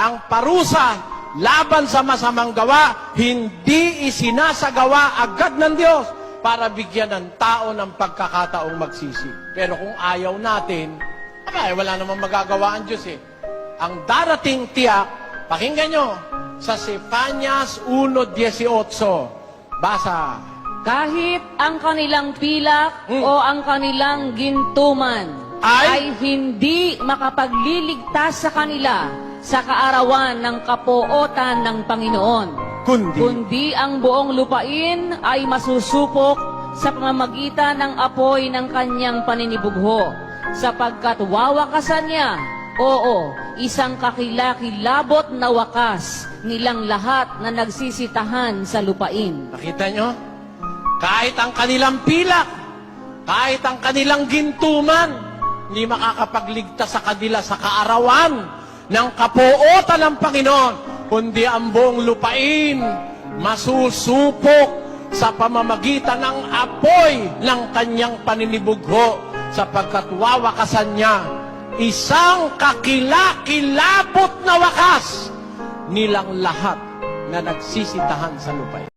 ang parusa laban sa masamang gawa, hindi isinasagawa agad ng Diyos para bigyan ng tao ng pagkakataong magsisi. Pero kung ayaw natin, wala namang magagawa ang Diyos eh. Ang darating tiyak, pakinggan nyo, sa Sefanias 1:18. Basa. Kahit ang kanilang pilak o ang kanilang gintuman ay hindi makapagliligtas sa kanila sa kaarawan ng kapuotan ng Panginoon. Kundi ang buong lupain ay masusupok sa pamamagitan ng apoy ng kanyang paninibugho, sapagkat wawakasan niya, oo, isang kakilakilabot na wakas nilang lahat na nagsisitahan sa lupain. Nakita nyo? Kahit ang kanilang pilak, kahit ang kanilang gintuman, hindi makakapagligtas sa kanila sa kaarawan ng kapuotan ng Panginoon, kundi ang buong lupain masusupok sa pamamagitan ng apoy ng kanyang paninibugho, sapagkat wawakasan niya isang kakilakilabot na wakas nilang lahat na nagsisitahan sa lupain.